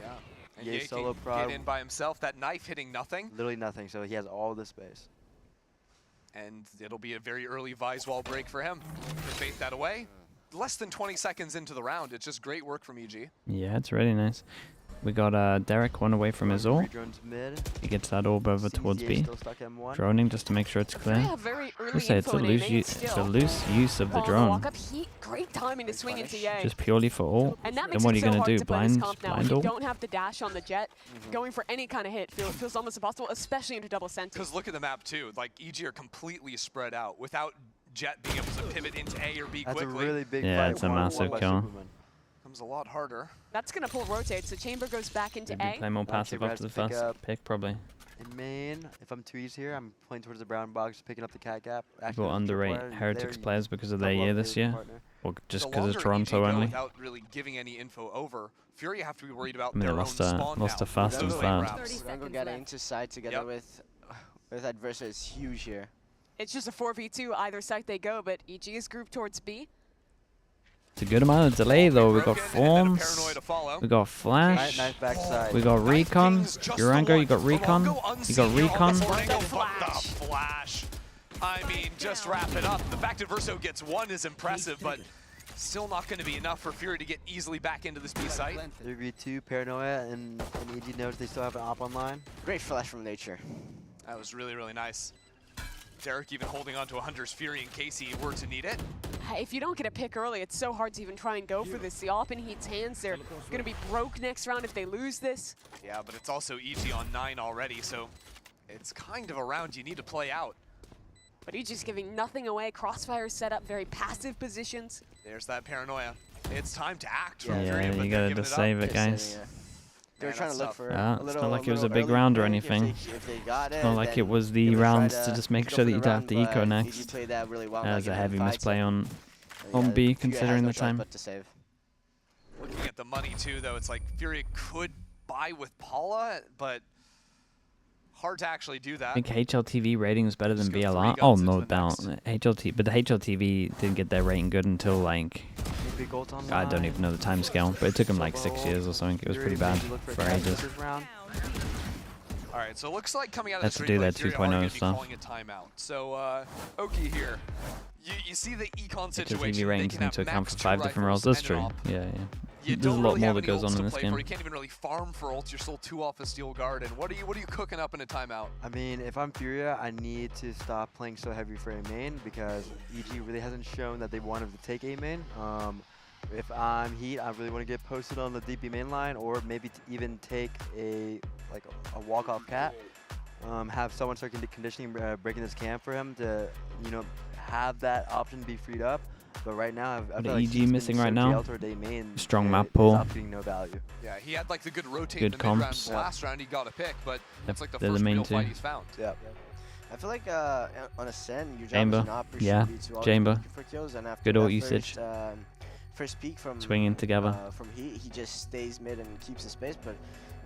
Yeah. And Ye Ye solo can prod. get in by himself. That knife hitting nothing. Literally nothing. So he has all the space. And it'll be a very early Vise wall break for him to bait that away. Less than 20 seconds into the round. It's just great work from EG. Yeah, it's really nice. We got Derek one away from his ult. He gets that orb over towards B. Droning just to make sure it's clear. I say it's a loose use of the drone. Great timing to swing into Ye. Just purely for ult. And that then makes what are you so gonna hard do? to play this Blind comp now. If you ult? don't have the dash on the jet, going for any kind of hit feels almost impossible, especially into double sentinel. Because look at the map too. Like EG are completely spread out without Jet being able to pivot into A or B quickly. That's a really big yeah, fight. it's a massive kill. Comes a lot harder. That's gonna pull rotate, so Chamber goes back into Maybe A. play more passive after the first pick, probably. In main, if I'm 2Es here, I'm playing towards the brown box, picking up the cat gap. People underrate Heretics players because of their year this year, or just because of Toronto only. Without really giving any info over, Fury have to be worried about I mean, their they lost a fast and fast. Rango getting into side together with Adversa is huge here. It's just a 4v2, either side they go, but EG is grouped towards B. It's a good amount of delay though. We got forms, we got flash, we got recon. Durango, you got recon. You got recon. Flash. I mean, just wrap it up. The fact that Verso gets one is impressive, but still not going to be enough for Fury to get easily back into this B site. 3v2, Paranoia, and EG knows they still have an op online. Great flash from nature. That was really, really nice. Derek even holding on to a Hunter's Fury in case he were to need it. If you don't get a pick early, it's so hard to even try and go for this. The op in Heat's hands, they're going to be broke next round if they lose this. Yeah, but it's also EG on 9 already, so it's kind of a round you need to play out. But EG's giving nothing away. Crossfire set up, very passive positions. There's that Paranoia. It's time to act. Yeah, you gotta just save it, guys. They were trying to look for it's not like it was a big round or anything. It's not like it was the rounds to just make sure that you don't have to eco next. As a heavy misplay on B, considering the time. Looking at the money too, though, it's like Fury could buy with Paula, but hard to actually do that. I think HLTV rating is better than VLR. Oh, no doubt. But the HLTV didn't get their rating good until like, I don't even know the time scale, but it took them like 6 years or something. It was pretty bad for ages. All right, so it looks like coming out of That's this to do their replay, 2.0 stuff. calling a timeout. So Oki here, you see the econ situation. HLTV ratings into account for 5 different roles. That's true. Yeah. There's a lot more that goes on in this game. You can't even really farm for ults. You're still 2 off a Steel Guard. And what are you cooking up in a timeout? I mean, if I'm Furia, I need to stop playing so heavy for A main because EG really hasn't shown that they wanted to take A main. If I'm Heat, I really want to get posted on the DP main line, or maybe to even take a walk-off cat. Have someone start conditioning, breaking this cam for him to, have that option be freed up. But right now, I feel like EG missing right now. Main, strong map pull. No value. Yeah, he had like the good rotate good in the mid-round. comps. Last round he got a pick, but it's like the They're first main real fight two. he's found. Yeah. I feel like on Ascent, your job Chamber. is not Yeah, to Chamber. for kills, and after Good that ult usage. first peek from swinging together. From he just stays mid and keeps the space. But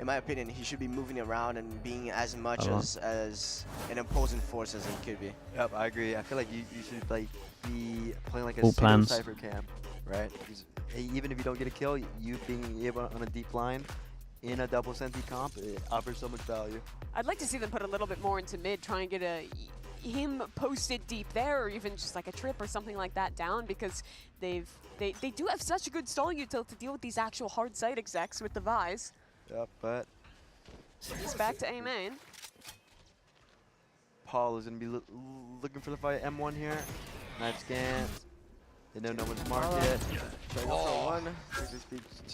in my opinion, he should be moving around and being as much as an opposing force as he could be. Yep, I agree. I feel like you should like be playing like a Full plans. cypher cam, right? Because even if you don't get a kill, you being able on a deep line in a double senti comp, it offers so much value. I'd like to see them put a little bit more into mid, try and get him posted deep there, or even just like a trip or something like that down, because they do have such a good stall util to deal with these actual hard site execs with the Vise. Yep, but He's back to A main. Paul is gonna be looking for the fight. M1 here. Knife scan. They know no one's marked yet.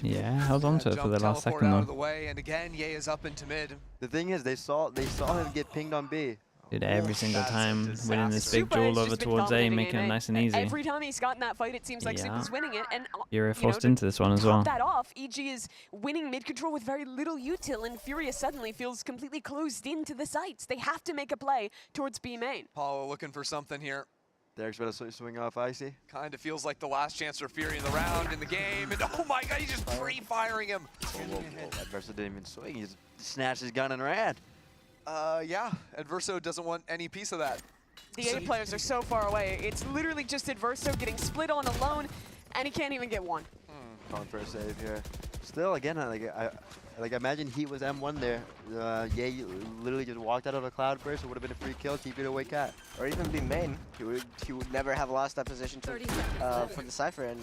Yeah, held on to it for the last second out though. of the way, and again, Ye is up into mid. The thing is, they saw him get pinged on B. Dude, every single time winning this big Super duel has over just been towards A, dominating making it A. nice and easy. Every time he's gotten that fight, it seems like Super's winning it. And You're forced to into this one as top well. that off, EG is winning mid control with very little util, and Furia suddenly feels completely closed into the sites. They have to make a play towards B main. Paulo looking for something here. Derek's better swing off Icy. Kind of feels like the last chance for Fury in the round, in the game, and oh my god, he's just pre-firing him. Adverso didn't even swing. He just snatched his gun and ran. Yeah, Adverso doesn't want any piece of that. The A players are so far away. It's literally just Adverso getting split on alone, and he can't even get one. Calling for a save here. Still, again, like imagine he was M1 there. Yeah, literally just walked out of a cloud burst. It would have been a free kill. Keep it away, cat. Or even be main. He would never have lost that position to, for the Cypher, and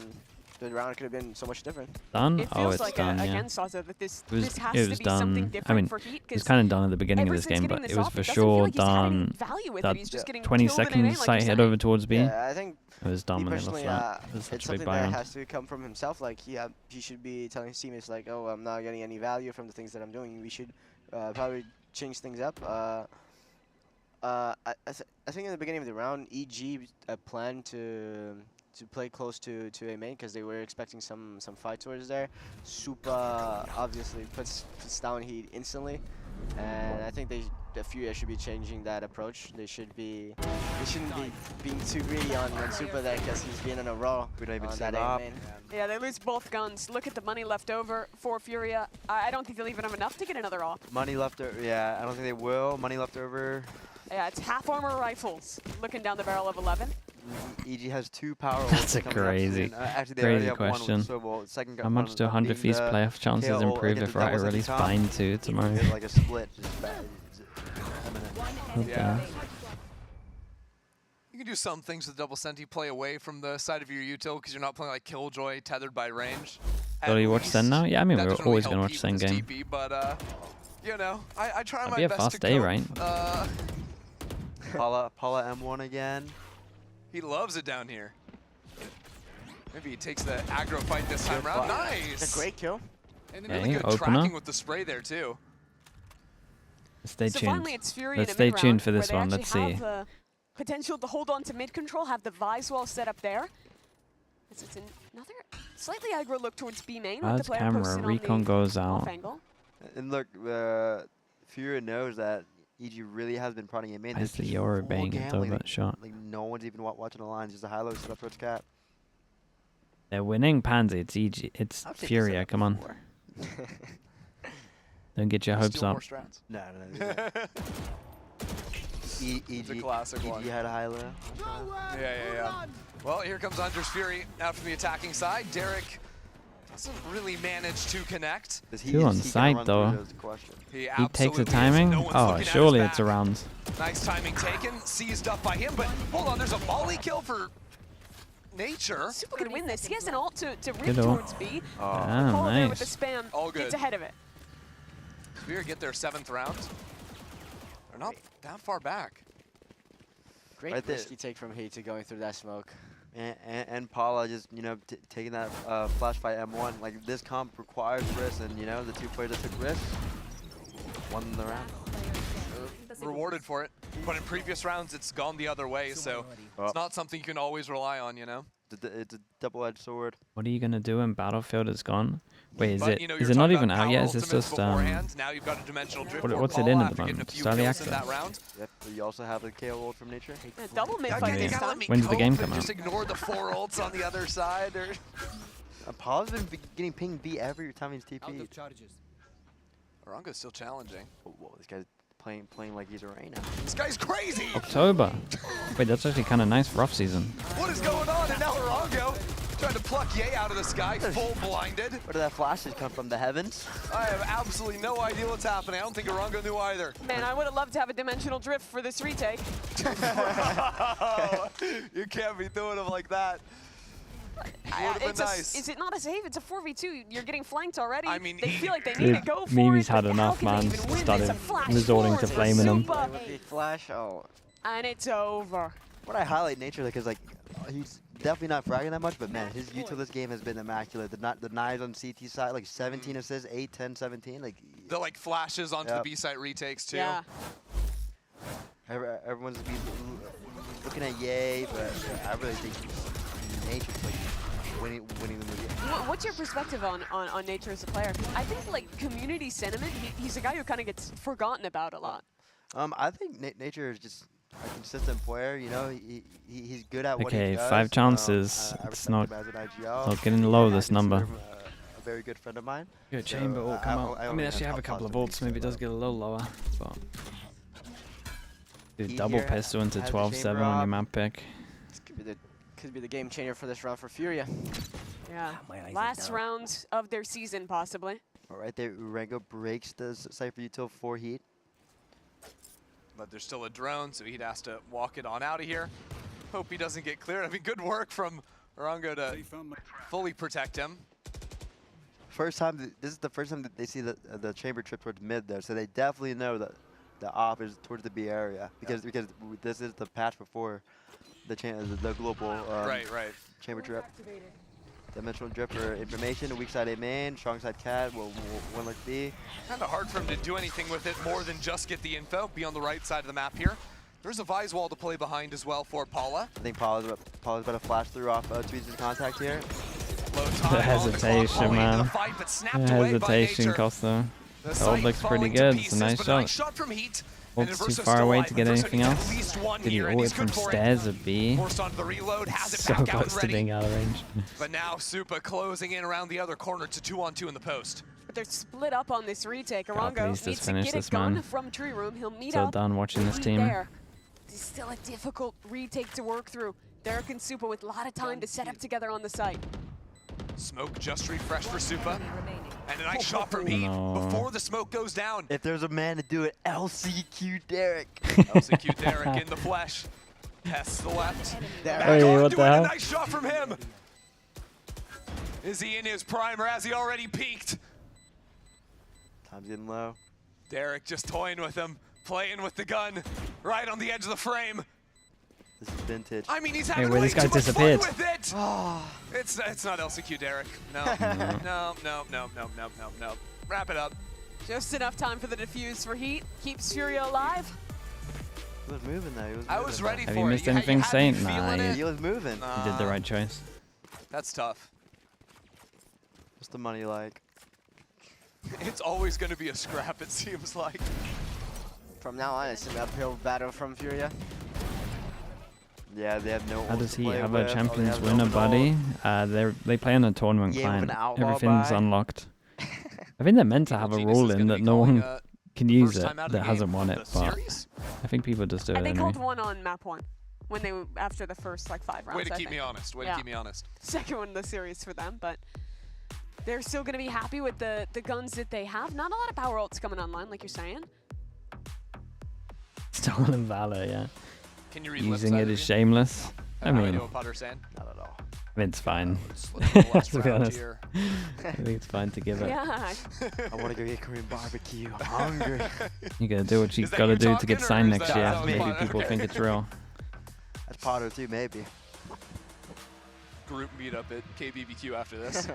the round could have been so much different. Done? It Oh, feels it's like done, yeah. again, Saza, that this It was has to be something done. different I mean, for Heat. it was kind of done at the beginning of this game, but it was for sure done. That 20-second sight head over towards B. Yeah, I think 20 personally, flat. It was such it's a big something buy that round. has to come from himself. Like he should be telling his teammates like, oh, I'm not getting any value from the things that I'm doing. We should probably change things up. I think in the beginning of the round, EG planned to play close to A main because they were expecting some fight towards there. Super obviously puts down Heat instantly, and I think the Furia should be changing that approach. They shouldn't be being too greedy on Super there because he's been in a row. We don't even on set that A up. main. Yeah, they lose both guns. Look at the money left over for Furia. I don't think they'll even have enough to get another off. Money left over. Yeah, I don't think they will. Money left over. Yeah, it's half armor rifles looking down the barrel of 11. EG has 2 power. That's a coming up crazy, soon. Actually, they crazy already have question. One with second How much do 100 Feast playoff chances improve if I release Bind 2 tomorrow? Like a split, just bad. Yeah. You can do some things with double senti, play away from the side of your util because you're not playing like Killjoy tethered by range. So do you watch Sen now? Yeah, I mean, That we're doesn't always really going to help watch Heat Sen with game. this DP, but you know, I try That'd my be a best fast to day, cope. right? Paula M1 again. He loves it down here. Maybe he takes the aggro fight this time around. Nice! It's a great kill. And Okay, really good opener. tracking with the spray there too. Stay So tuned. finally, it's Fury Let's in a stay mid-round tuned for where this they one. actually Let's see. have the potential to hold on to mid control, have the Vise wall set up there. It's another slightly aggro look towards B main with the Adds player camera, posted recon on the goes off out. angle. And look, Furia knows that EG really has been prodding him in. Why is There's the just Yoru full banging it gambling. over that shot? Like no one's even watching the lines. Just a high-low set up towards Cat. They're winning Pansy. It's EG. It's I'll take the Furia. setup Come on. before. Don't get your hopes Steal up. more strats. No. EG, It's a classic one. EG had a high-low. Yeah. Well, here comes Hunter's Fury out from the attacking side. Derek doesn't really manage to connect. Two on site, though. He He takes the absolutely is. timing. No one's Oh, looking at surely his it's a back. round. Nice timing taken, seized up by him, but hold on, there's a volley kill for Nature. Super could win this. He has an ult to rip Good ult. towards B. Ah, Paul there with the nice. spam All good. gets ahead of it. Spear get their 7th round. They're not that far back. Great Right there. risky take from Heat to going through that smoke. And Paula just, taking that flash fight M1. Like, this comp requires risk, and, the 2 players that took risks won the round. Rewarded for it. But in previous rounds, it's gone the other way, so it's not something you can always rely on, It's a double-edged sword. What are you gonna do when Battlefield is gone? Wait, is But, it? you're Is it not talking even about out yet? power Is this ultimates just beforehand. Now you've got a dimensional drift what's for it in Paula at after the getting moment? a few Just early kills in access? that round. Yep, but you also have a KO ult from Nature. A double mid Okay, fight they this gotta let time. me When's the cope game and come just out? ignore the 4 ults on the other side. Apollo's been getting pinged B every time he's TP'd. Orango's still challenging. Whoa, this guy's playing like he's a Reyna. This guy's crazy! October. Wait, that's actually kind of nice for off-season. What is going on? And now Orango trying to pluck Ye out of the sky, full blinded. Where did that flashes come from? The heavens? I have absolutely no idea what's happening. I don't think Orango knew either. Man, I would have loved to have a dimensional drift for this retake. You can't be doing them like that. Is it not a save? It's a 4v2. You're getting flanked already. I mean, they feel like they need to go for Mimi's it. had but enough, how can man. they even win Started this? A flash resorting forward to for flaming him. Supa. With the flash, oh. And it's over. What I highlight Nature because like he's definitely not fragging that much, but man, his util this game has been immaculate. The knives on CT side, like 17 assists, 8, 10, 17, like. The like flashes onto the B site retakes too. Yeah. Everyone's looking at Ye, but I really think Nature's like winning the movie. What's your perspective on Nature as a player? I think like community sentiment, he's a guy who kind of gets forgotten about a lot. I think Nature is just a consistent player. You know, he's good at what he does. Okay, 5 chances. It's not getting low, this number. A very good friend of mine. Good chamber will come out. I mean, actually have a couple of volts. Maybe it does get a little lower. But do double pistol into 12-7 on your map pick. This could be the game changer for this round for Furia. Yeah, last round of their season, possibly. All right, there, Urango breaks the Cypher util for Heat. But there's still a drone, so he'd has to walk it on out of here. Hope he doesn't get cleared. I mean, good work from Orango to fully protect him. This is the first time that they see the chamber trip towards mid there, so they definitely know that the op is towards the B area because this is the patch before the global right. chamber trip. Dimensional drift for information, weak side A main, strong side cat, one like B. Kind of hard for him to do anything with it more than just get the info, be on the right side of the map here. There's a Vise wall to play behind as well for Paula. I think Paula's about to flash through off Tweezer's contact here. Low time The hesitation, man. Fight, but snapped The away by hesitation Nature. cost though. The The ult looks pretty good. It's a nice shot. From Heat. Ult's too far away to get anything else. Did he ult it from stairs at B? Forced onto the reload, has it So back out close to ready. being out of range. But now Supa closing in around the other corner to 2-on-2 in the post. But they're split up on this retake. God, Orango please needs just to finish get this, a gun man. from Tree Room. He'll meet So up. done watching this Heat team. there. It's still a difficult retake to work through. Derek and Supa with a lot of time to set up together on the site. Smoke just refreshed for Supa. And a nice shot from Heat before the smoke goes down. If there's a man to do it, LCQ Derek. LCQ Derek in the flesh. Tests the left. Back Hey, on what to the it. hell? A nice shot from him. Is he in his prime or has he already peaked? Time's getting low. Derek just toying with him, playing with the gun, right on the edge of the frame. This is vintage. I mean, he's Hey, having where way this guy too much disappeared. fun with it. It's not LCQ Derek. No. No. Wrap it up. Just enough time for the defuse for Heat. Keeps Furia alive. He was moving though. He was I was ready Have for you it. missed You anything, had me Saint? Nah, feeling it. He was moving. You did the right choice. That's tough. What's the money like? It's always going to be a scrap, it seems like. From now on, it's an uphill battle from Furia. Yeah, they have no. How ults does to he play have with. a All Champions they have is Winner open buddy? They play on a tournament Yeah, with client. an outlaw Everything's buy. unlocked. I think they're meant to have a Genius rule is in gonna that be no calling, one can use first it time out of that the hasn't game won of it, the but series? I think people just do it And they anyway. called one on map 1 when they after the first like 5 rounds. Way to I keep me think. honest. Way Yeah. to keep me honest. Second one in the series for them, but they're still going to be happy with the guns that they have. Not a lot of power ults coming online, like you're saying. Stolen Valor, yeah. Can you read Using left it side is of shameless. I you? mean, what Potter's saying? Not at all. it's fine. Let's look at the last To be round honest. here. I think it's fine to give it. Yeah. I want to go get Korean barbecue. I'm hungry. You gotta do what you Is that gotta you do to get talking, or signed is next that- year. that was Maybe fun? people Okay. think it's real. That's Potter too, maybe. Group meetup at KBBQ after this.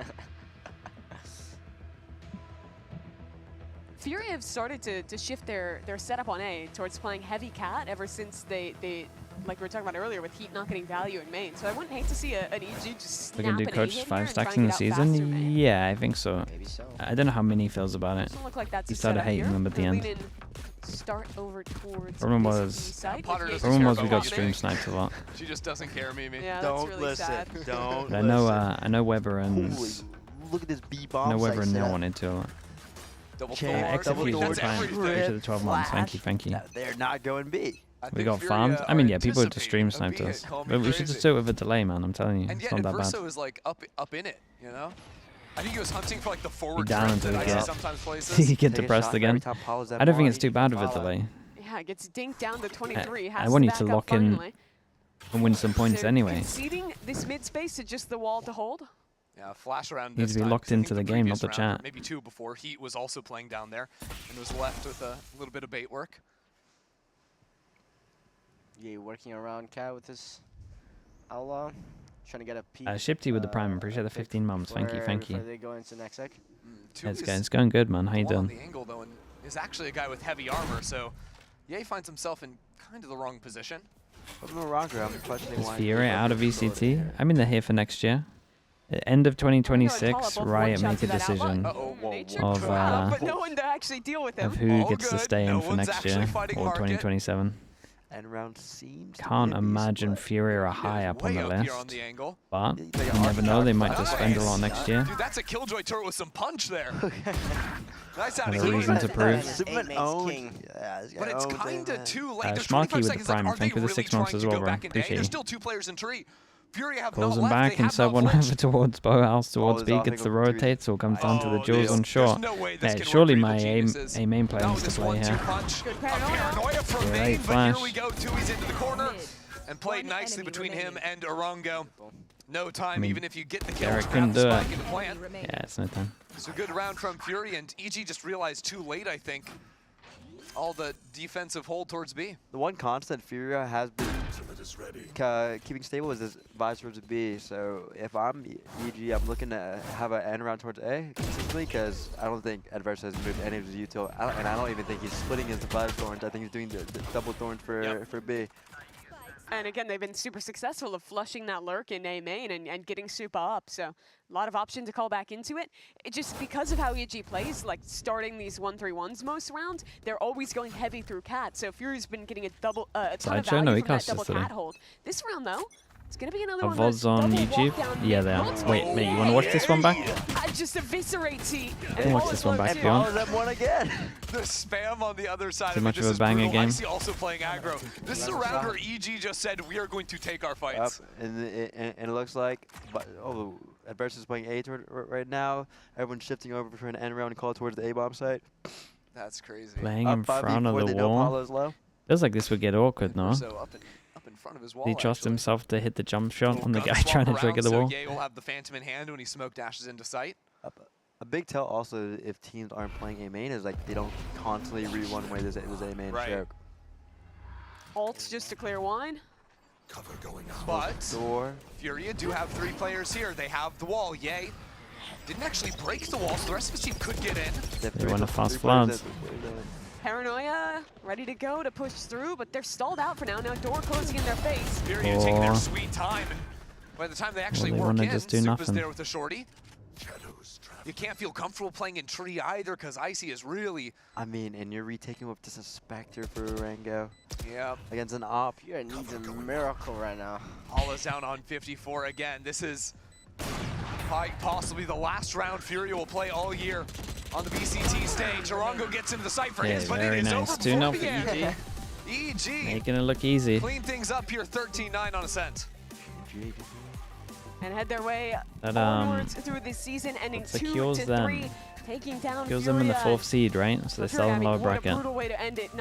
Fury have started to shift their setup on A towards playing heavy cat ever since they like we were talking about earlier with Heat not getting value in main. So I wouldn't hate to see an EG just We're snap gonna do an coach A-hit here 5 and stacks try in and the get out faster season. main. Yeah, I think so. Maybe so. I don't know how Mini feels about it. Doesn't look like that's He his started setup hating here. them at the They're end. leaning start over towards Problem VCT was- side. Potter doesn't Problem care was about we got what you stream think. sniped a lot. She just doesn't care, Mimi. Yeah, that's Don't really listen. sad. Don't But listen. I know Weber and Holy, look at this B I bomb. know Weber and Neil wanted to. Double Chain, Thor. execution That's time. everything. Appreciate the 12 months. Thank you, thank you. No, they're not going B. I We think got Furia farmed. I are mean, yeah, people would just stream anticipating sniped a us. B-hit, call me But we should crazy. just do it with a delay, man. I'm telling you. And It's yet, not that bad. Adverso is like up in it, you know? I think he was hunting for like the forward down drift until that he I see gets- sometimes places. you get Take a depressed shot for again. every time Paolo's at I don't think bar, it's too you bad of a follow. delay. Yeah, it gets dinked down to 23. I Has want the you to backup lock in finally. and win some points So anyway. conceding this mid space to just the wall to hold. Yeah, flash around Needs this to be time, locked 'cause I think into the game, previous not the round, or chat. Maybe two before, Heat was also playing down there and was left with a little bit of bait work. Yeah, working around Cat with his outlaw, trying to get a peek. Shipty with the prime. Appreciate the 15 months. Thank you, thank you. Before they go into next sec. It's going good, man. How you On doing? the angle though, and is actually a guy with heavy armor, so Ye finds himself in kind of the wrong position. I'm a rocker. I'm questioning Is why. Fiore out of VCT? I mean, they're here for next year. End of 2026, Riot make a decision of but no one to actually deal with him. who All gets to good. stay in No for one's next actually year fighting or market. 2027. And round seems. to Can't be a decent imagine play. Fury are He high is up on way the up here on list, the angle. but They you are never know. They might Nice. just spend a lot next year. Dude, that's a Killjoy turret with some punch there. Nice out Have of a reason to prove. Superman Apex owned. King. Yeah, this guy But it's owns kind of Amen. too late. There's Schmarky 25 with the seconds prime. left. Are Thank they you for the really 6 months trying as to well, go bro. back in A? Appreciate There's you. still 2 players in tree. Fury have Pulls not them left. back They and have sub not one flinched. over towards Bowhouse, towards is B, off, gets they the go for three. rotates, all comes down to the Oh, duels on there's short. no way this Yeah, can surely work for my Evil aim Geniuses. main play Now needs to this play 1-2 here. punch. Good A paranoia. paranoia from Yeah, Main, right, but flash. here we go. Tui's into the corner Mid. and played One nicely enemy between him remaining. and Arongo. No time, mean, even if you get the kill. Derek to couldn't grab the do spike it. into plant. Remaining. Yeah, it's no time. So good round from Fury, and EG just realized too late, I think, all the defensive hold towards B. The one constant Furia has been keeping stable is his vibes towards B. So if I'm EG, I'm looking to have an end round towards A consistently because I don't think Adverso has moved any of his util, and I don't even think he's splitting his five thorns. I think he's doing the double thorns for B. And again, they've been super successful of flushing that lurk in A main and getting super up. So a lot of option to call back into it. It just because of how EG plays, like starting these 1-3-1s most rounds, they're always going heavy through cat. So Fury's been getting a ton of Sideshow? No, value he from that cost us double today. cat hold. This round though, it's gonna be another Are one. of those VODs on double YouTube? walk-down Yeah, mid they are. bolts. Wait, mate, you want to watch this one back? Just eviscerate T. I can watch this one back if you want. Follows up one again. The spam on the other side Too of much it of just a is banger brutal. game. Icy also playing aggro. This is a round where EG just said, we are going to take our fights. And it looks like, Adverso is playing A right now. Everyone's shifting over for an end round and call towards the A bomb site. That's crazy. Playing Up in 5v4, front of they the know wall. Paolo's low. Feels like this would get awkward, no? So up in front of his wall. Did he trust actually. himself to hit the jump shot Little on the gun guy swap trying to around, trigger the so wall? Ye will have the Phantom in hand when he smoke dashes into sight. A big tell also if teams aren't playing A main is like they don't constantly re-one way this A main Right. choke. Ults just to clear wine. But Door. Furia do have 3 players here. They have the wall. Ye didn't actually break the wall, so the rest of his team could get in. They want a fast flood. flood. Paranoia ready to go to push through, but they're stalled out for now. Now door closing in their face. Furia taking their Or- sweet time, and by the time they actually they work wanna in, just do Soup is nothing. there with the shorty. You can't feel comfortable playing in tree either, because Icy is really, I mean, and you're retaking with just a Spectre for Rango yeah. against an op. Fury needs a miracle right now. Paula's down on 54 again. This is quite possibly the last round Furia will play all year on the VCT stage. Arongo gets into the site for Yeah, his, but it very is nice. over 2-0 before for the end. EG. EG Making it look easy. clean things up here, 13-9 on Ascent. And head their way That, onwards through this season, ending secures 2-3, them. taking down Kills them in the Furia. 4th seed, right? So they're still in Furia, I lower mean, what a bracket. brutal way to end it.